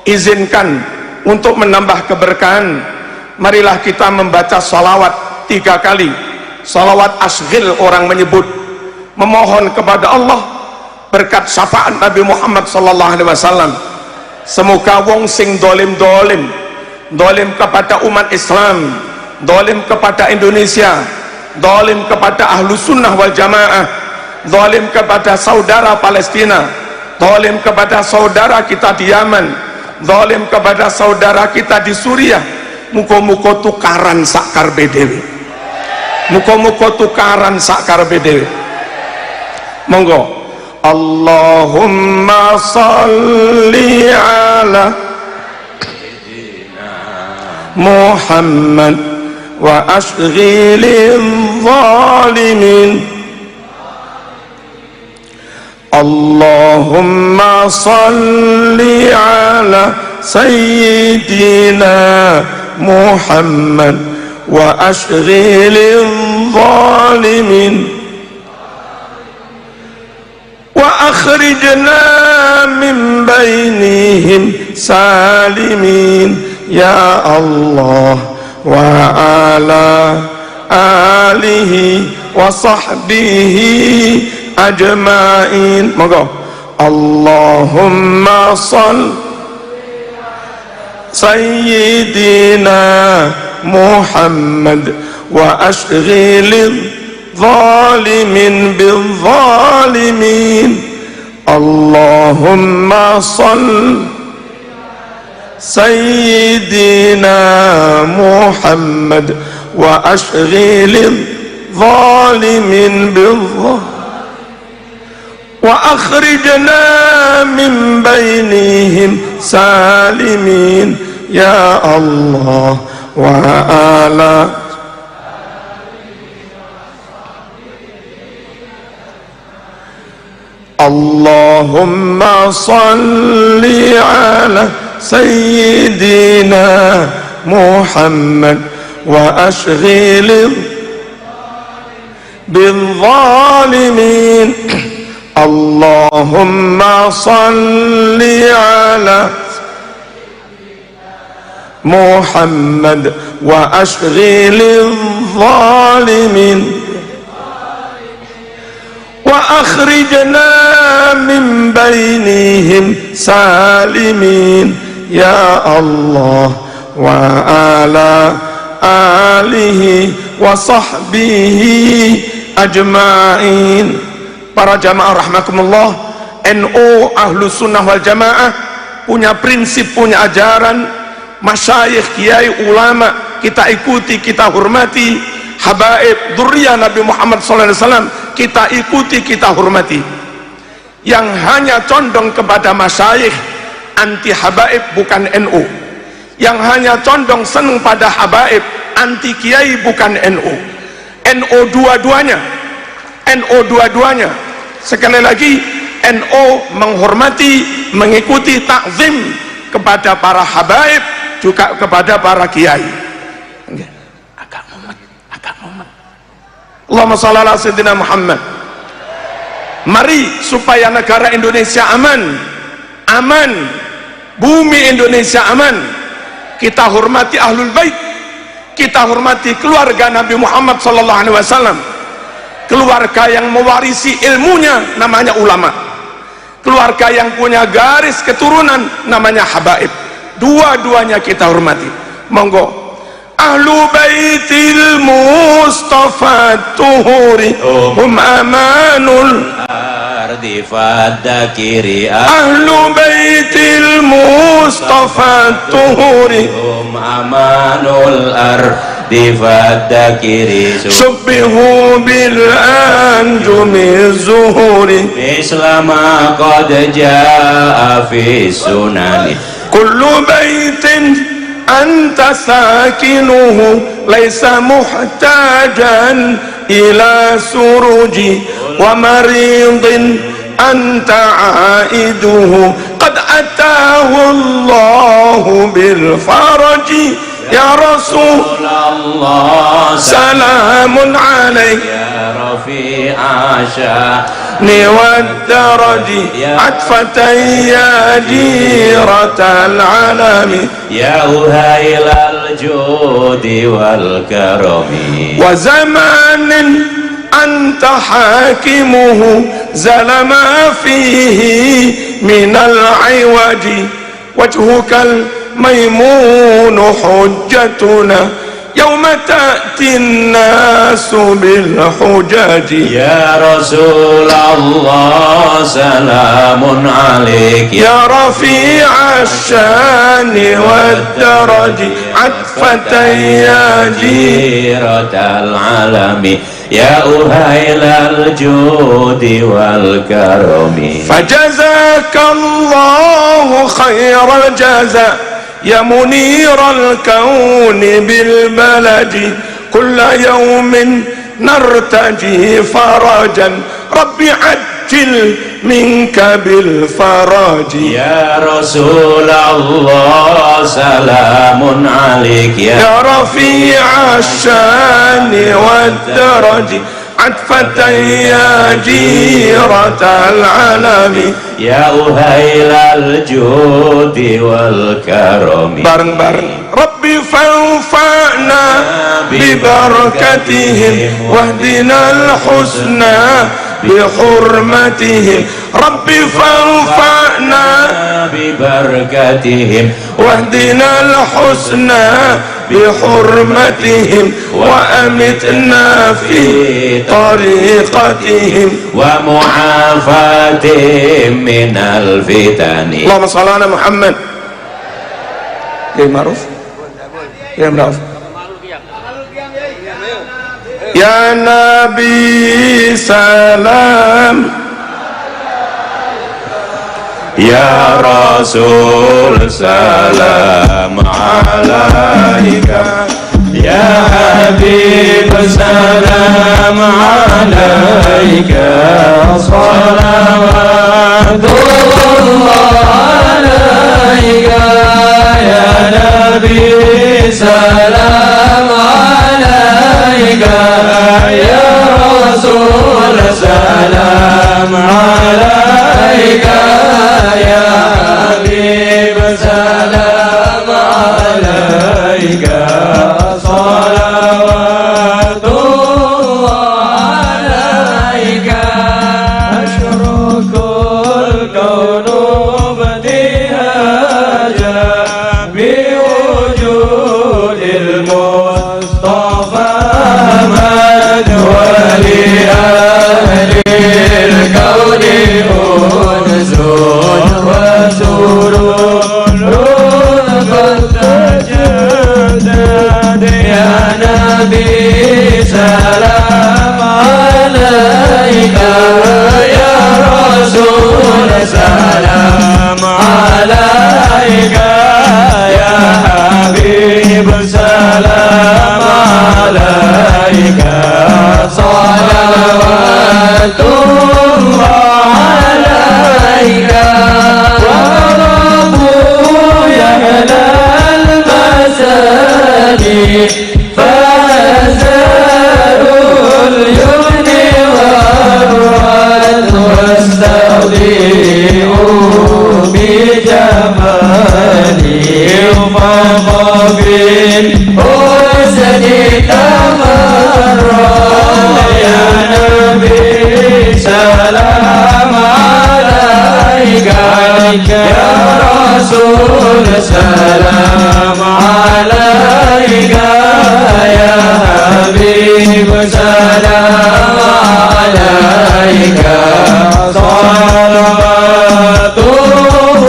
izinkan untuk menambah keberkahan, marilah kita membaca salawat 3 kali. Salawat asghil orang menyebut, memohon kepada Allah berkat syafaat Nabi Muhammad sallallahu alaihi wasallam. Semoga wong sing dolim kepada umat Islam, dolim kepada Indonesia, dolim kepada ahlu sunnah wal jamaah, dolim kepada saudara Palestina, dolim kepada saudara kita di Yaman, dolim kepada saudara kita di Suriah, muka-muka tukaran sakar BDW, muka-muka tukaran sakar BDW. Monggo. Allahumma salli ala Muhammad wa ashghilil zalimin. Allahumma salli ala Sayyidina Muhammad wa ashghilil zalimin. وأخرجنا من بينهم سالمين يا الله وعلى آله وصحبه أجمعين. اللهم صل سيدنا محمد وأشغل ظالمين بالظالمين. اللهم صل سيدنا محمد وأشغل الظالمين بالظالمين وأخرجنا من بينهم سالمين يا الله وعلى اللهم صل على سيدنا محمد وأشغل بالظالمين. اللهم صل على محمد وأشغل الظالمين وأخرجنا من بينهم سالمين يا الله وعلى آله وصحبه أجمعين. Para jamaah rahmakumullah, NU ahlu sunnah wal jamaah punya prinsip, punya ajaran. Masyayikh, kiai, ulama kita ikuti, kita hormati. Habaib dzurriyyah Nabi Muhammad SAW kita ikuti, kita hormati. Yang hanya condong kepada masyayikh anti habaib bukan NU. Yang hanya condong seneng pada habaib anti kiai bukan NU. NU dua-duanya, NU dua-duanya. Sekali lagi, NU menghormati, mengikuti, takzim kepada para habaib, juga kepada para kiai. Agak mumet. Allahumma shalli ala sayyidina Muhammad. Mari supaya negara Indonesia aman, bumi Indonesia aman, kita hormati ahlul bait, kita hormati keluarga Nabi Muhammad sallallahu alaihi wasallam, keluarga yang mewarisi ilmunya namanya ulama, keluarga yang punya garis keturunan namanya habaib. Dua-duanya kita hormati. Monggo. Ahlu baitil Mustafa tuhuri hum amanul ardi fadzakiri. Ahlu baitil Mustafa tuhuri hum amanul ardi fadzakiri. Subbihu bil anjumi zuhuri mislama qad jaa fi sunani. Kullu baitin anta sakinuhu laisa muhtajan ila suruji wa maridin anta aiduhu qad atahu Allahu bil faraji. Ya Rasulullah salamun alaik ya rafi'a والدرج عطفة يا جيرة العالم يا أهيل الجود والكرم وزمان أنت حاكمه زل ما فيه من العوج وجهك الميمون حجتنا يوم تأتي الناس بالحجاج يا رسول الله سلام عليك يا رفيع الشان والدرج عطفة يا جيرة العالم يا أهيل الجود والكرم فجزاك الله خير الجزاء يا منير الكون بالبلد كل يوم نرتجي فرجا ربي عجل منك بالفرج يا رسول الله سلام عليك يا رفيع الشان والدرج عطفة يا جيرة العالم يا أهيل الجود والكرم بارن بارن ربي فانفعنا ببركتهم واهدنا الحسنى بحرمتهم ربي فانفعنا ببركتهم واهدنا الحسنى بحرمتهم وأمتنا في طريقتهم ومعافاتهم من الفتن اللهم صل على محمد يا معروف يا معروف يا نبي سلام يا رسول سلام عليك يا حبيب سلام عليك صلوات الله عليك يا نبي سلام عليك يا رسول سلام عليك يا حبيب سلام عليك صلوات الله عليك أشرق الكون ابتهاجا بوجود المصطفى أحمد ولأهل الكون أنس وسرور قد تجدد يا نبي سلام عليك يا رسول سلام عليك يا حبيب سلام عليك صلوات الله عليك وربه يهدى المساني فأزاروا اليمن والرد واستودعوا بجمالي وفوق بالحسن تمرد يا نبي سلام عليك يا رسول سلام عليك يا حبيب سلام عليك صلوات الله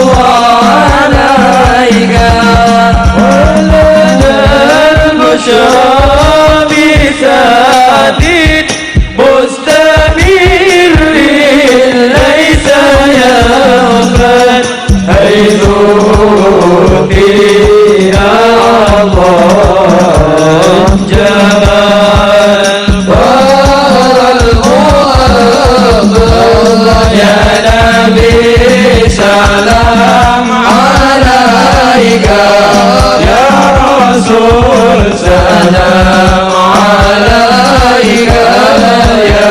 عليك ولنا البشرى بسعد مستمر ليس يغفل حيث فيها الله جمال يا نبي سلام عليك يا رسول سلام عليك يا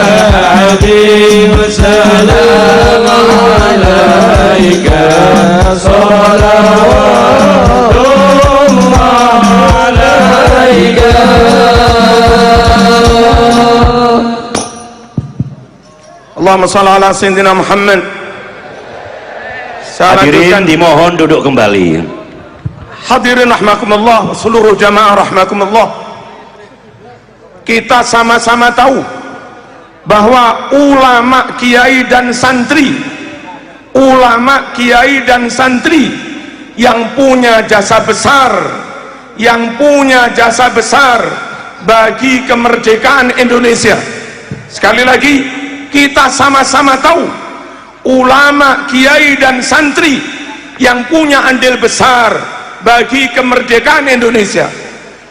حبيب سلام salawatullah alaika. Allahumma shalli ala sayyidina Muhammad. Hadirin dimohon duduk kembali. Hadirin rahmakumullah, seluruh jamaah rahmakumullah. Kita sama-sama tahu bahwa ulama, kiai dan santri, ulama, kiai dan santri yang punya jasa besar, yang punya jasa besar bagi kemerdekaan Indonesia. Sekali lagi, kita sama-sama tahu ulama, kiai dan santri yang punya andil besar bagi kemerdekaan Indonesia.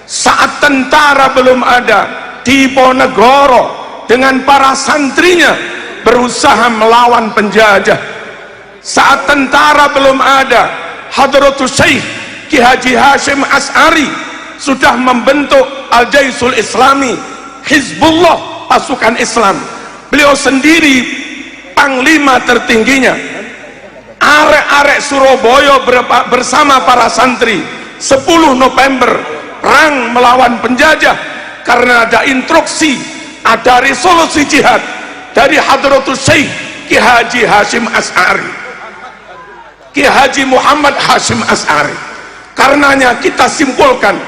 Saat tentara belum ada, Diponegoro dengan para santrinya berusaha melawan penjajah. Saat tentara belum ada, Hadratus Syekh Ki Haji Hashim As'ari sudah membentuk Al-Jaisul Islami, Hizbullah, pasukan Islam. Beliau sendiri panglima tertingginya. Arek-arek Surabaya bersama para santri 10 November perang melawan penjajah karena ada instruksi, ada resolusi jihad dari Hadratus Syekh Ki Haji Hashim As'ari, Ki Haji Muhammad Hashim As'ari. Karenanya kita simpulkan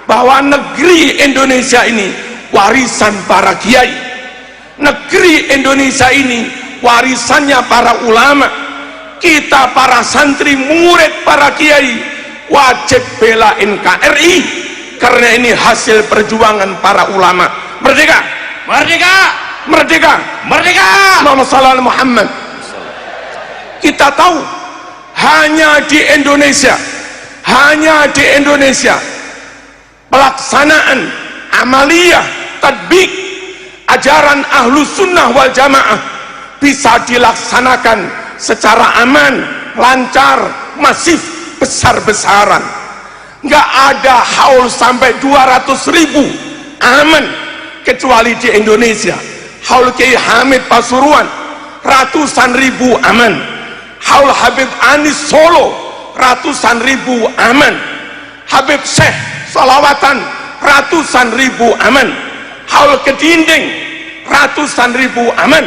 bahwa negeri Indonesia ini warisan para kiai, negeri Indonesia ini warisannya para ulama. Kita para santri, murid para kiai wajib bela NKRI karena ini hasil perjuangan para ulama. Merdeka, merdeka, merdeka, merdeka. Allahumma shalli ala Muhammad. Kita tahu hanya di Indonesia pelaksanaan amaliyah tadbiq ajaran Ahlus Sunnah wal Jamaah bisa dilaksanakan secara aman, lancar, masif, besar-besaran. Nggak ada haul sampai 200.000 aman kecuali di Indonesia. Haul Kiai Hamid Pasuruan ratusan ribu aman, haul Habib Anis Solo ratusan ribu aman, Habib Syekh Salawatan ratusan ribu aman, haul Kedinding ratusan ribu aman.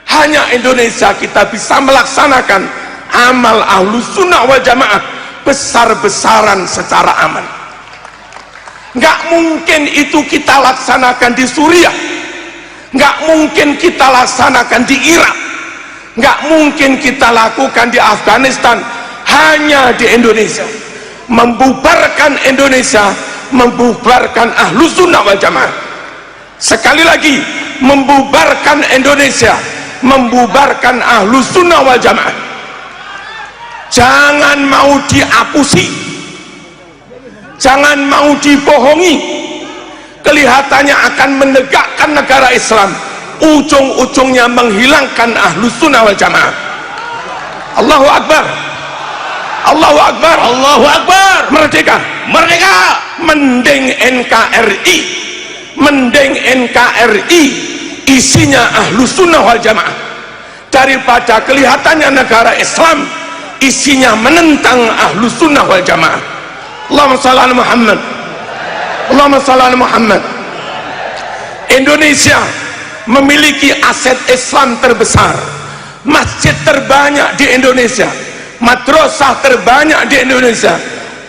Hanya Indonesia kita bisa melaksanakan amal Ahlus Sunnah wal Jamaah besar-besaran secara aman. Nggak mungkin itu kita laksanakan di Suriah, nggak mungkin kita laksanakan di Irak, nggak mungkin kita lakukan di Afghanistan, hanya di Indonesia. Membubarkan Indonesia, membubarkan Ahlus Sunnah wal Jamaah. Sekali lagi, membubarkan Indonesia, membubarkan Ahlus Sunnah wal Jamaah. Jangan mau diapusi, jangan mau dibohongi. Kelihatannya akan menegakkan negara Islam, ujung-ujungnya menghilangkan Ahlus Sunnah wal Jamaah. Allahu Akbar, Allahu Akbar, Allahu Akbar. Merdeka, merdeka. Mending NKRI, mending NKRI isinya Ahlus Sunnah wal Jamaah daripada kelihatannya negara Islam isinya menentang Ahlus Sunnah wal Jamaah. Allahumma shalli ala Muhammad, Allahumma shalli ala Muhammad. Indonesia memiliki aset Islam terbesar, masjid terbanyak di Indonesia, madrasah terbanyak di Indonesia,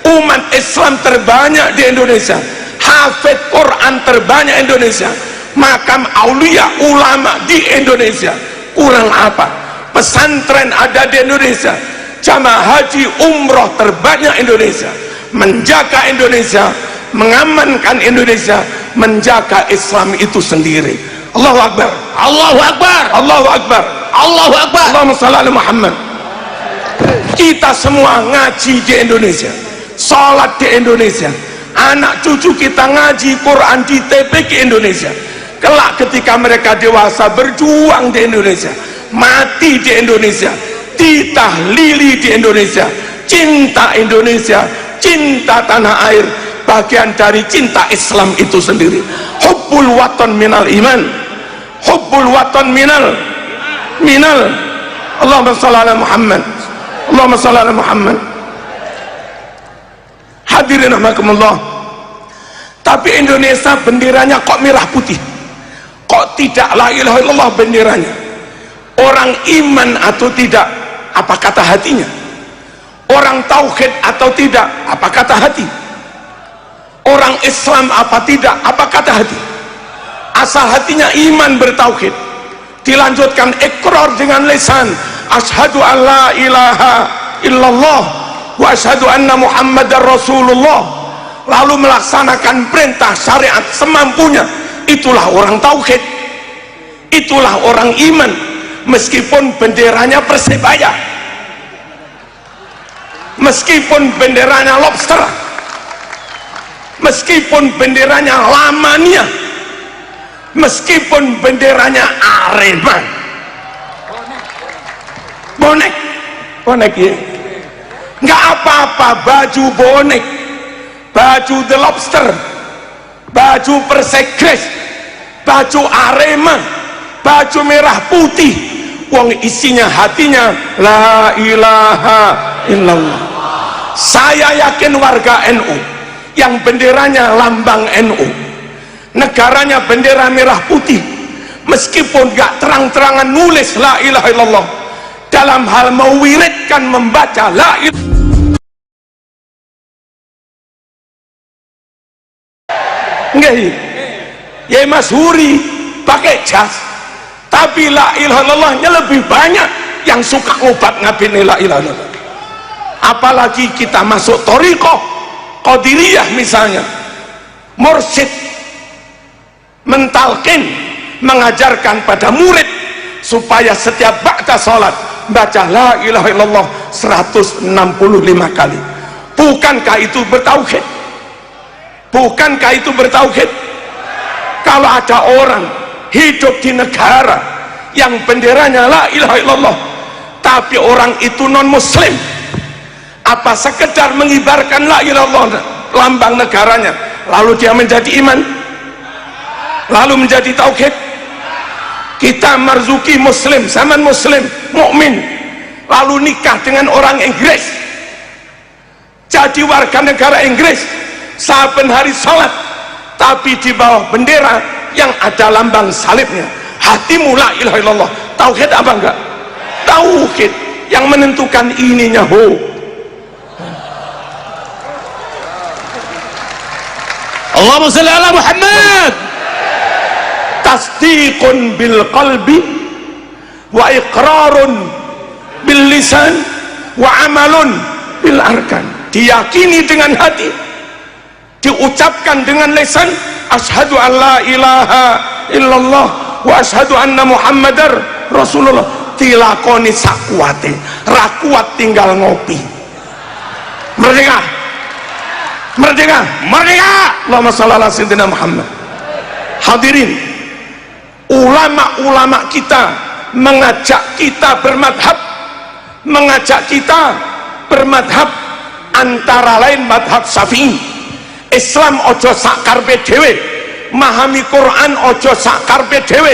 umat Islam terbanyak di Indonesia, hafid Quran terbanyak Indonesia, makam aulia ulama di Indonesia. Kurang apa? Pesantren ada di Indonesia, jamaah haji umroh terbanyak Indonesia. Menjaga Indonesia, mengamankan Indonesia, menjaga Islam itu sendiri. Allahu Akbar, Allahu Akbar, Allahu Akbar, Allahu Akbar. Allahumma shalli ala Muhammad. Kita semua ngaji di Indonesia, sholat di Indonesia, anak cucu kita ngaji Quran di TPQ Indonesia. Kelak ketika mereka dewasa berjuang di Indonesia, mati di Indonesia, ditahlili di Indonesia, cinta Indonesia, cinta tanah air, bagian dari cinta Islam itu sendiri. Hubbul watan minal iman, hubbul watan minal Allahumma shalli ala Muhammad, Allahumma shalli ala Muhammad. Hadirin rahimakumullah. Tapi Indonesia benderanya kok merah putih, kok tidak la ilaha illallah benderanya? Orang iman atau tidak, apa kata hatinya? Orang tauhid atau tidak, apa kata hati? Orang Islam apa tidak, apa kata hati? Asal hatinya iman bertauhid, dilanjutkan ikrar dengan lisan, asyhadu an la ilaha illallah wa asyhadu anna muhammadar rasulullah, lalu melaksanakan perintah syariat semampunya, itulah orang tauhid, itulah orang iman. Meskipun benderanya Persebaya, meskipun benderanya Lobster, meskipun benderanya Lamania, meskipun benderanya Arema, bonek ya, nggak apa-apa baju bonek, baju The Lobster, baju Persegres, baju Arema, baju merah putih, wong isinya hatinya la ilaha illallah. Saya yakin warga NU yang benderanya lambang NU, negaranya bendera merah putih, meskipun gak terang-terangan nulis la ilaha illallah, dalam hal mewiridkan membaca la ilaha nggak ya Mas Huri pakai jas, tapi la ilaha illallahnya lebih banyak yang suka ngobat ngabini la ilaha illallah. Apalagi kita masuk thariqah Qadiriyah misalnya, mursyid mentalkin, mengajarkan pada murid supaya setiap ba'da salat baca la ilaha illallah 165 kali. Bukankah itu bertauhid? Bukankah itu bertauhid? Kalau ada orang hidup di negara yang benderanya la ilaha illallah, tapi orang itu non muslim, apa sekedar mengibarkan la ilaha illallah lambang negaranya, lalu dia menjadi iman, lalu menjadi tauhid? Kita marzuki muslim, zaman muslim, mukmin, lalu nikah dengan orang Inggris, jadi warga negara Inggris, saben hari salat, tapi di bawah bendera yang ada lambang salibnya. Hatimu la ilaha illallah, tauhid apa enggak? Tauhid yang menentukan ininya. Allahumma shalli ala Muhammad. Tasdiqun bil qalbi wa iqrarun bil lisan wa amalun bil arkan. Diyakini dengan hati, diucapkan dengan lisan, asyhadu an la ilaha illallah wa asyhadu anna muhammadar rasulullah, dilakoni sakuate, rakuat tinggal ngopi. Merdeka, merdeka, merdeka. Allahumma shalli ala sayyidina Muhammad. Hadirin, ulama-ulama kita mengajak kita bermadhab, mengajak kita bermadhab, antara lain madhab Syafi'i. Islam ojo sakarpe dewe, memahami Quran ojo sakarpe dewe,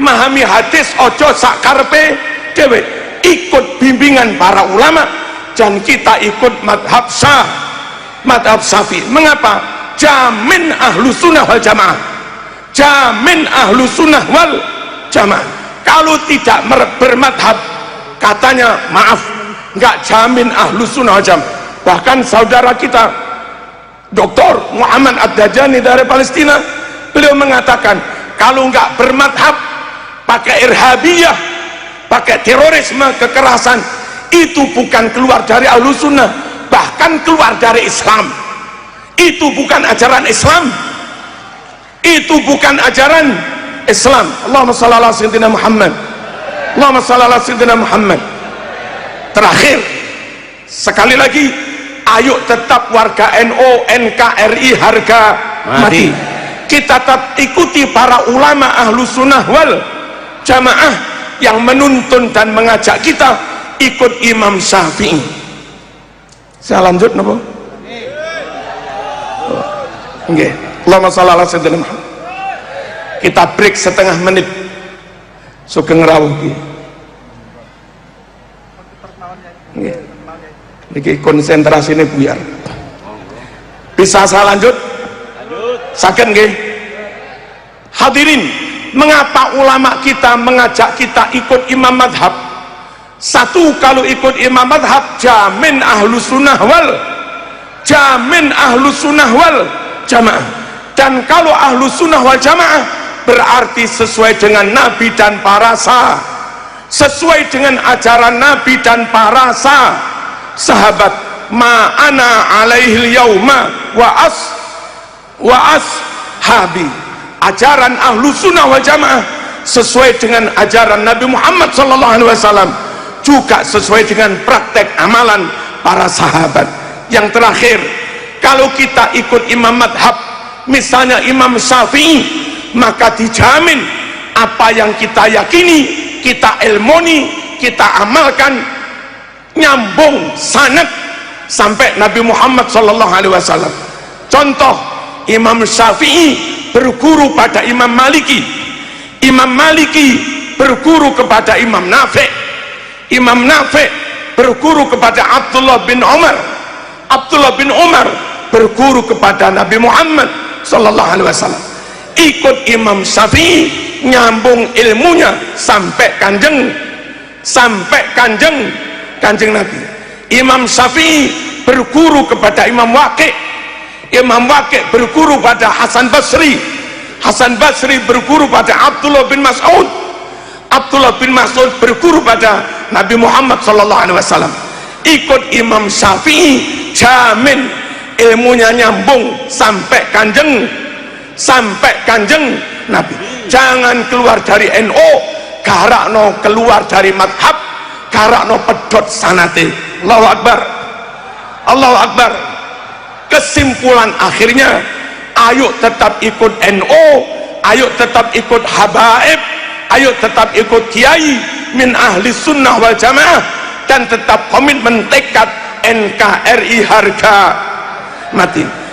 memahami hadis ojo sakarpe dewe, ikut bimbingan para ulama, dan kita ikut madhab Syafi'i. Mengapa? Jamin ahlu sunnah wal jamaah, jamin ahlu sunnah wal jamaah. Kalau tidak bermadhab, katanya maaf, nggak jamin ahlu sunnah wal jamaah. Bahkan saudara kita Dr. Muhammad Ad-Dajjani dari Palestina, beliau mengatakan kalau nggak bermadhab, pakai irhabiyah, pakai terorisme, kekerasan, itu bukan keluar dari ahlu sunnah, bahkan keluar dari Islam. Itu bukan ajaran Islam, itu bukan ajaran Islam. Allahumma shalli ala sayyidina Muhammad. Allahumma shalli ala sayyidina Muhammad. Terakhir sekali lagi, ayo tetap warga NU NKRI harga mati. Kita tetap ikuti para ulama ahlu sunnah wal jamaah yang menuntun dan mengajak kita ikut Imam Syafi'i. Saya lanjut napa? Nggih. Allahumma shalli ala sayyidina Muhammad. Kita break setengah menit. Sugeng rawuh iki. Nggih. Niki konsentrasi ini buyar. Bisa saya lanjut? Saged nggih? Hadirin, mengapa ulama kita mengajak kita ikut imam madhab? Satu, kalau ikut imam madhab jamin ahlus sunnah wal jamaah. Dan kalau ahlus sunnah wal jamaah berarti sesuai dengan Nabi dan para sesuai dengan ajaran Nabi dan para sahabat. Ma'ana alaihil yauma wa ashabi. Ajaran ahlus sunnah wal jamaah sesuai dengan ajaran Nabi Muhammad SAW, juga sesuai dengan praktek amalan para sahabat. Yang terakhir, kalau kita ikut imam madhab, misalnya Imam Syafi'i, maka dijamin apa yang kita yakini, kita ilmoni, kita amalkan, nyambung sanad sampai Nabi Muhammad SAW. Contoh, Imam Syafi'i berguru pada Imam Maliki, Imam Maliki berguru kepada Imam Nafi', Imam Nafi' berguru kepada Abdullah bin Umar, Abdullah bin Umar berguru kepada Nabi Muhammad SAW. Ikut Imam Syafi'i, nyambung ilmunya sampai kanjeng Nabi. Imam Syafi'i berguru kepada Imam Waqi', Imam Waqi' berguru pada Hasan Basri, Hasan Basri berguru pada Abdullah bin Mas'ud, Abdullah bin Mas'ud berguru pada Nabi Muhammad SAW. Ikut Imam Syafi'i, jamin ilmunya nyambung sampai kanjeng Nabi. Jangan keluar dari NU, karakno keluar dari madhab, karakno pedot sanate. Allahu Akbar, Allahu Akbar. Kesimpulan akhirnya, ayo tetap ikut NU, ayo tetap ikut habaib, ayo tetap ikut kiai min ahli sunnah wal jamaah, dan tetap komitmen tekad NKRI harga mati.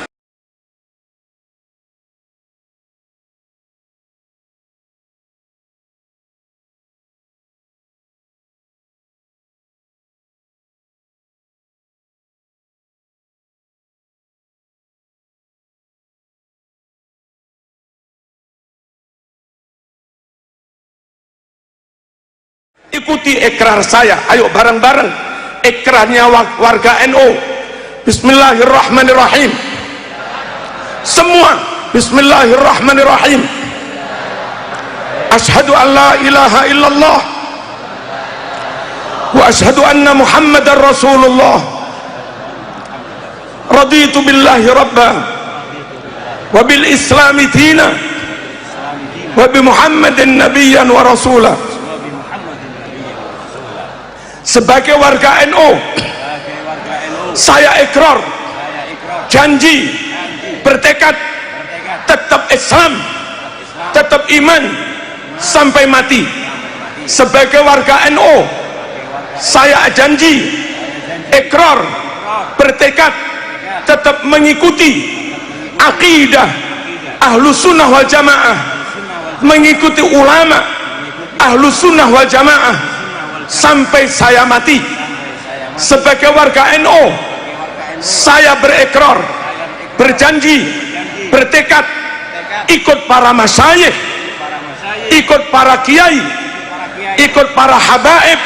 Ikuti ikrar saya, ayo bareng-bareng ikrarnya warga NU. Bismillahirrahmanirrahim. Semua Bismillahirrahmanirrahim. Asyhadu an la ilaha illallah wa asyhadu anna Muhammadar Rasulullah. Raditu billahi rabba wa bil islami dina wa bi Muhammadin nabiyyan wa rasulah. Sebagai warga NU, saya ikrar, janji, bertekad tetap Islam, tetap iman sampai mati. Sebagai warga NU, saya janji, ikrar, bertekad tetap mengikuti akidah Ahlus Sunnah wal Jamaah, mengikuti ulama Ahlus Sunnah wal Jamaah sampai saya mati. Sebagai warga NU, saya berikrar, berjanji, bertekad ikut para masyayikh, ikut para kiai, ikut para habaib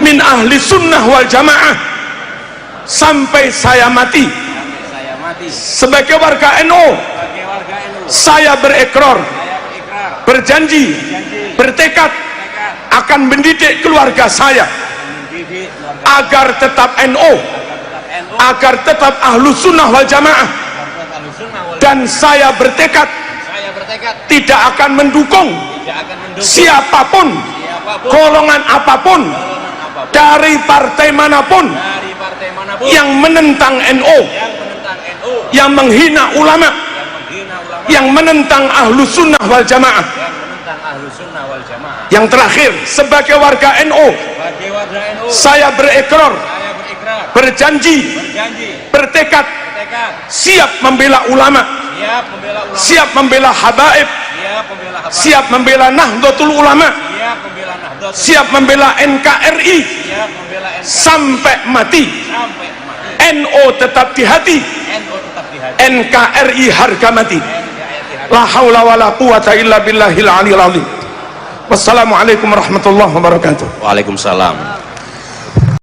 min ahli sunnah wal jamaah sampai saya mati. Sebagai warga NU, saya berikrar, berjanji, bertekad akan mendidik keluarga saya agar tetap NU, agar tetap Ahlus Sunnah wal Jamaah, dan saya bertekad tidak akan mendukung siapapun, golongan apapun, dari partai manapun yang menentang NU, yang menghina ulama, yang menentang Ahlus Sunnah wal Jamaah. Yang terakhir, sebagai warga NU, saya berikrar, berjanji, bertekad siap membela ulama, siap membela habaib, siap membela Nahdlatul Ulama, siap membela NKRI sampai mati. NO tetap di hati, NKRI harga mati. La haula wala quwata illa billahil aliyil azim. Wassalamualaikum warahmatullahi wabarakatuh. Waalaikumsalam.